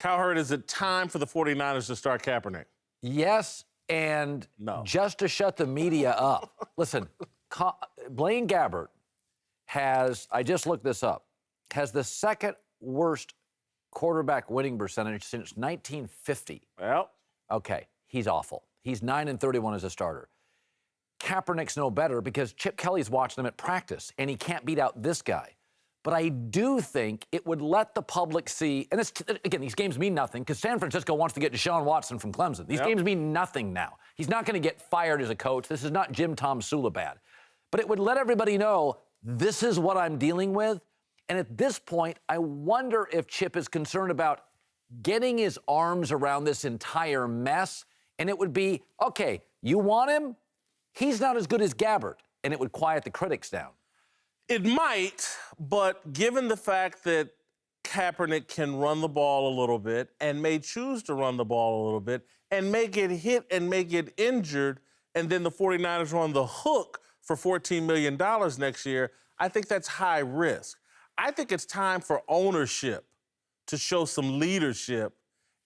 Cowherd, is it time for the 49ers to start Kaepernick? Yes, and no. Just to shut the media up. Listen, Blaine Gabbert has, I just looked this up, has the second worst quarterback winning percentage since 1950. Well. Okay, he's awful. He's 9-31 as a starter. Kaepernick's no better because Chip Kelly's watching him at practice, and he can't beat out this guy. But I do think it would let the public see, and this, again, these games mean nothing because San Francisco wants to get Deshaun Watson from Clemson. These games mean nothing now. He's not going to get fired as a coach. This is not Jim Tom Sula bad. But it would let everybody know this is what I'm dealing with. And at this point, I wonder if Chip is concerned about getting his arms around this entire mess. And it would be, okay, you want him? He's not as good as Gabbert. And it would quiet the critics down. It might, but given the fact that Kaepernick can run the ball a little bit and may choose to run the ball a little bit and may get hit and may get injured, and then the 49ers are on the hook for $14 million next year, I think that's high risk. I think it's time for ownership to show some leadership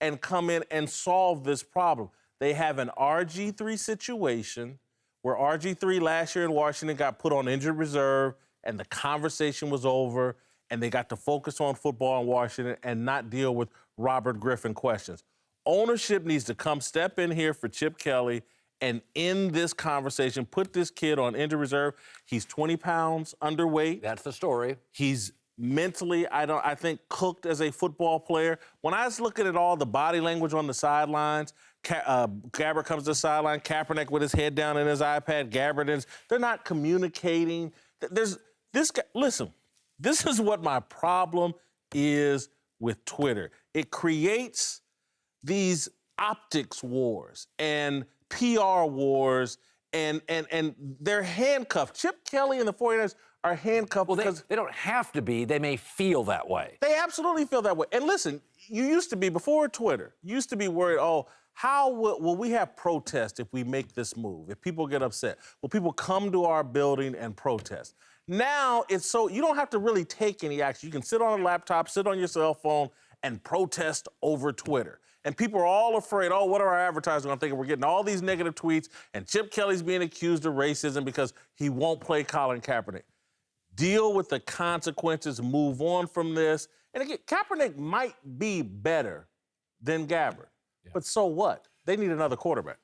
and come in and solve this problem. They have an RG3 situation where RG3 last year in Washington got put on injured reserve, and the conversation was over, and they got to focus on football in Washington and not deal with Robert Griffin questions. Ownership needs to come step in here for Chip Kelly and end this conversation, put this kid on injured reserve. He's 20 pounds underweight. That's the story. He's mentally, I think, cooked as a football player. When I was looking at all the body language on the sidelines, Gabbert comes to the sideline, Kaepernick with his head down in his iPad, Gabbert is, they're not communicating. There's this guy, listen, this is what my problem is with Twitter. It creates these optics wars and PR wars, and they're handcuffed. Chip Kelly and the 49ers are handcuffed. Well, they don't have to be. They may feel that way. They absolutely feel that way. And listen, you used to be, before Twitter, you used to be worried, how will we have protests if we make this move, if people get upset? Will people come to our building and protest? Now it's so, you don't have to really take any action. You can sit on a laptop, sit on your cell phone, and protest over Twitter. And people are all afraid, what are our advertisers going to think? We're getting all these negative tweets, and Chip Kelly's being accused of racism because he won't play Colin Kaepernick. Deal with the consequences, move on from this. And again, Kaepernick might be better than Gabbert, but so what? They need another quarterback.